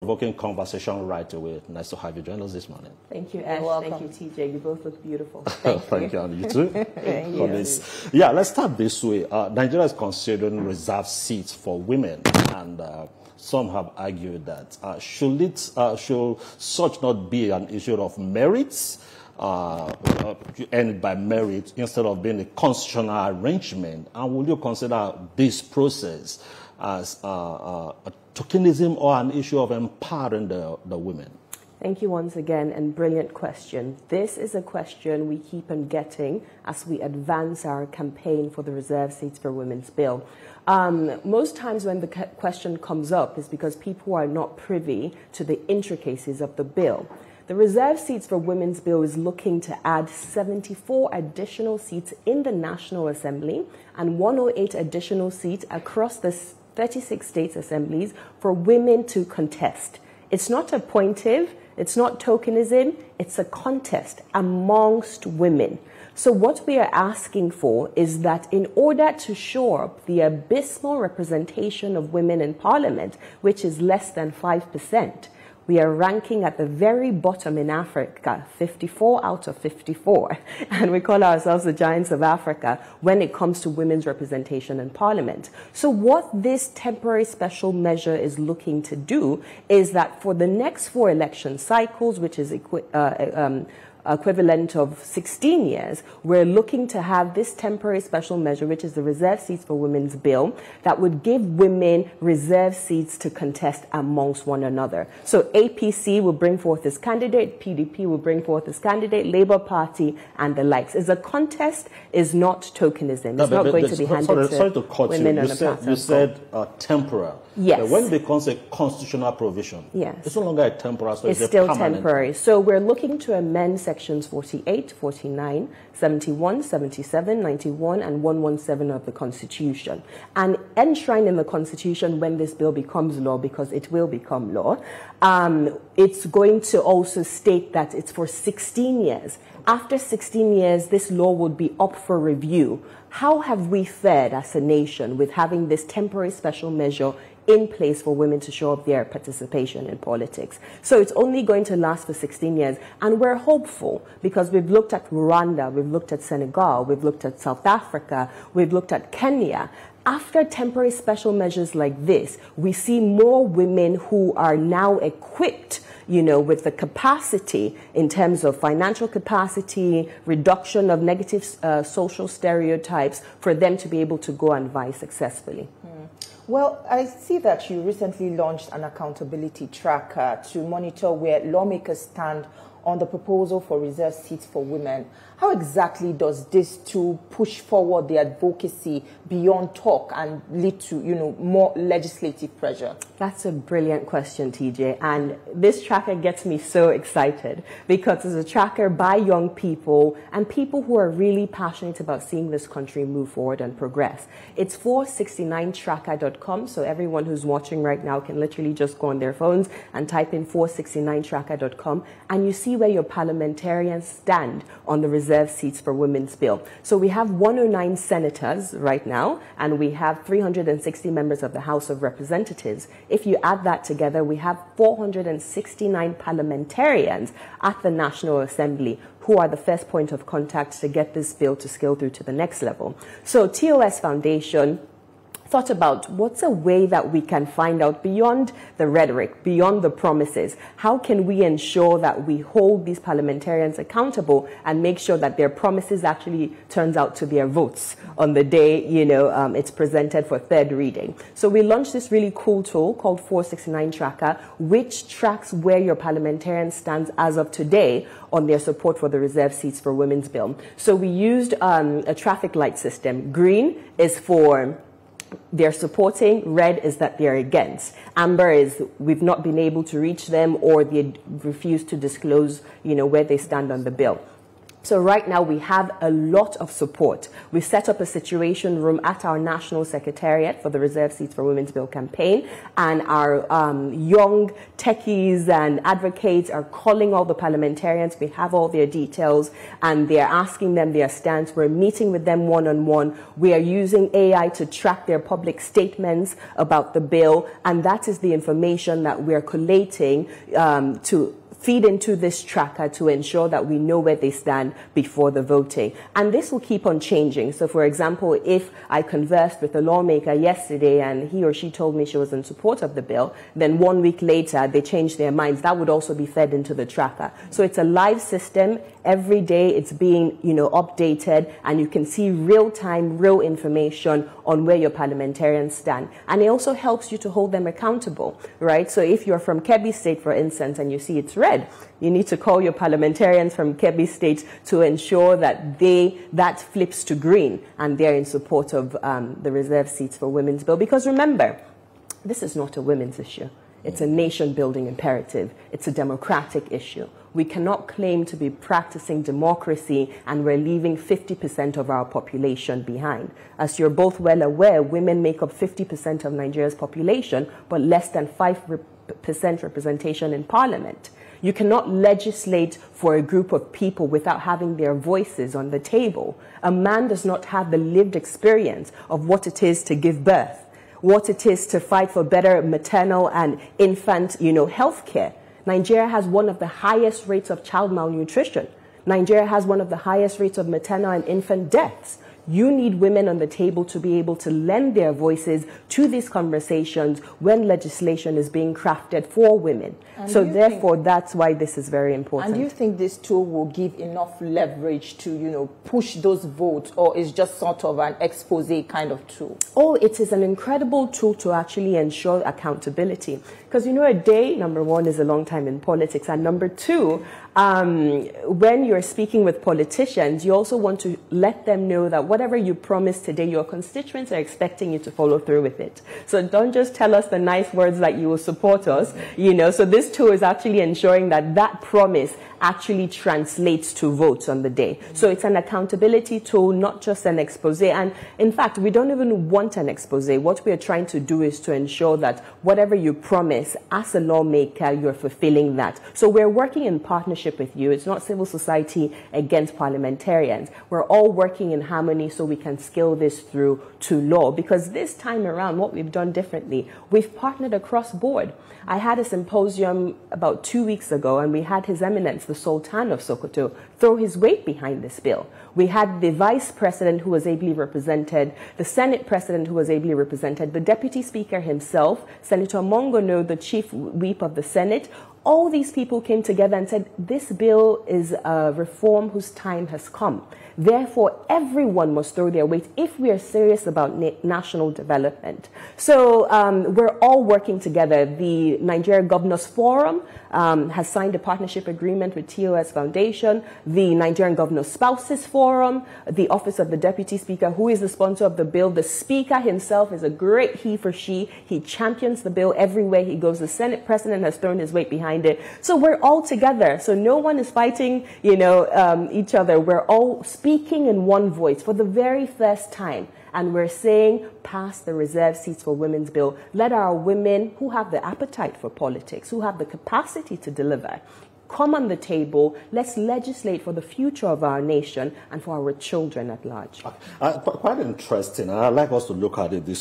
provoking conversation right away. Nice to have you join us this morning. Thank you, Ash. Thank you, TJ. You both look beautiful. Thank you, and you too. Thank you. This. Yeah, let's start this way. Nigeria is considering reserved seats for women, and some have argued that should such not be an issue of merits, end by merit instead of being a constitutional arrangement? And will you consider this process as a tokenism or an issue of empowering the women? Thank you once again, and brilliant question. This is a question we keep on getting as we advance our campaign for the Reserved Seats for Women's Bill. Most times when the question comes up is because people are not privy to the intricacies of the bill. The Reserved Seats for Women's Bill is looking to add 74 additional seats in the National Assembly and 108 additional seats across the 36 states assemblies for women to contest. It's not appointive, it's not tokenism, it's a contest amongst women. So what we are asking for is that in order to shore up the abysmal representation of women in Parliament, which is less than 5%, we are ranking at the very bottom in Africa, 54 out of 54. And we call ourselves the giants of Africa when it comes to women's representation in Parliament. So what this temporary special measure is looking to do is that for the next 4 election cycles, which is equivalent of 16 years, we're looking to have this temporary special measure, which is the Reserved Seats for Women's Bill, that would give women reserved seats to contest amongst one another. So APC will bring forth its candidate, PDP will bring forth its candidate, Labour Party, and the likes. It's a contest, is not tokenism. It's not going to be handed to women on a platform. You said temporal. Yes. When it becomes a constitutional provision, yes, it's no longer a temporal, so it's still permanent. Temporary. So we're looking to amend sections 48, 49, 71, 77, 91, and 117 of the Constitution. And enshrined in the Constitution when this bill becomes law, because it will become law, it's going to also state that it's for 16 years. After 16 years, this law would be up for review. How have we fared as a nation with having this temporary special measure in place for women to show up their participation in politics? So it's only going to last for 16 years. And we're hopeful because we've looked at Rwanda, we've looked at Senegal, we've looked at South Africa, we've looked at Kenya. After temporary special measures like this, we see more women who are now equipped, you know, with the capacity in terms of financial capacity, reduction of negative social stereotypes for them to be able to go and vie successfully. Well, I see that you recently launched an accountability tracker to monitor where lawmakers stand on the proposal for reserved seats for women. How exactly does this tool push forward the advocacy beyond talk and lead to, you know, more legislative pressure? That's a brilliant question, TJ. And this tracker gets me so excited because it's a tracker by young people and people who are really passionate about seeing this country move forward and progress. It's 469tracker.com. So everyone who's watching right now can literally just go on their phones and type in 469tracker.com, and you see where your parliamentarians stand on the reserved seats for women's bill. So we have 109 senators right now, and we have 360 members of the House of Representatives. If you add that together, we have 469 parliamentarians at the National Assembly who are the first point of contact to get this bill to scale through to the next level. So TOS Foundation thought about what's a way that we can find out beyond the rhetoric, beyond the promises. How can we ensure that we hold these parliamentarians accountable and make sure that their promises actually turns out to their votes on the day, you know, it's presented for third reading. So we launched this really cool tool called 469 Tracker, which tracks where your parliamentarian stands as of today on their support for the reserved seats for women's bill. So we used a traffic light system. Green is for they're supporting, red is that they're against, amber is we've not been able to reach them or they refuse to disclose, you know, where they stand on the bill. So right now we have a lot of support. We set up a situation room at our National Secretariat for the Reserve Seats for Women's Bill campaign, and our young techies and advocates are calling all the parliamentarians. We have all their details, and they're asking them their stance. We're meeting with them one-on-one. We are using AI to track their public statements about the bill, and that is the information that we're collating to feed into this tracker to ensure that we know where they stand before the voting. And this will keep on changing. So, for example, if I conversed with a lawmaker yesterday and he or she told me she was in support of the bill, then 1 week later they changed their minds, that would also be fed into the tracker. So it's a live system. Every day it's being, updated, and you can see real-time, real information on where your parliamentarians stand. And it also helps you to hold them accountable, right? So if you're from Kebbi State, for instance, and you see it's red, you need to call your parliamentarians from Kebbi State to ensure that that flips to green and they're in support of the Reserve Seats for Women's Bill. Because remember, this is not a women's issue. It's a nation-building imperative. It's a democratic issue. We cannot claim to be practicing democracy and we're leaving 50% of our population behind. As you're both well aware, women make up 50% of Nigeria's population, but less than 5% representation in parliament. You cannot legislate for a group of people without having their voices on the table. A man does not have the lived experience of what it is to give birth, what it is to fight for better maternal and infant, health care. Nigeria has one of the highest rates of child malnutrition. Nigeria has one of the highest rates of maternal and infant deaths. You need women on the table to be able to lend their voices to these conversations when legislation is being crafted for women. And so therefore, that's why this is very important. And do you think this tool will give enough leverage to, push those votes, or is just sort of an expose kind of tool? Oh, it is an incredible tool to actually ensure accountability. Because, a day, number one, is a long time in politics. And number two, when you're speaking with politicians, you also want to let them know that whatever you promise today, your constituents are expecting you to follow through with it. So don't just tell us the nice words that you will support us, So this tool is actually ensuring that that promise actually translates to votes on the day. So it's an accountability tool, not just an expose. And in fact, we don't even want an expose. What we are trying to do is to ensure that whatever you promise as a lawmaker, you're fulfilling that. So we're working in partnership with you. It's not civil society against parliamentarians. We're all working in harmony so we can scale this through to law. Because this time around, what we've done differently, we've partnered across board. I had a symposium about 2 weeks ago, and we had His Eminence, the Sultan of Sokoto, throw his weight behind this bill. We had the Vice President who was ably represented, the Senate President who was ably represented, the Deputy Speaker himself, Senator Mongono, the Chief Whip of the Senate. All these people came together and said, this bill is a reform whose time has come. Therefore, everyone must throw their weight if we are serious about national development. So we're all working together. The Nigeria Governors Forum has signed a partnership agreement with TOS Foundation, the Nigerian Governors Spouses Forum, the Office of the Deputy Speaker, who is the sponsor of the bill. The Speaker himself is a great he for she. He champions the bill everywhere he goes. The Senate President has thrown his weight behind it. So we're all together. So no one is fighting, each other. We're all speaking in one voice for the very first time. And we're saying, pass the Reserve Seats for Women's Bill. Let our women who have the appetite for politics, who have the capacity to deliver, come on the table. Let's legislate for the future of our nation and for our children at large. Quite interesting. I'd like us to look at it this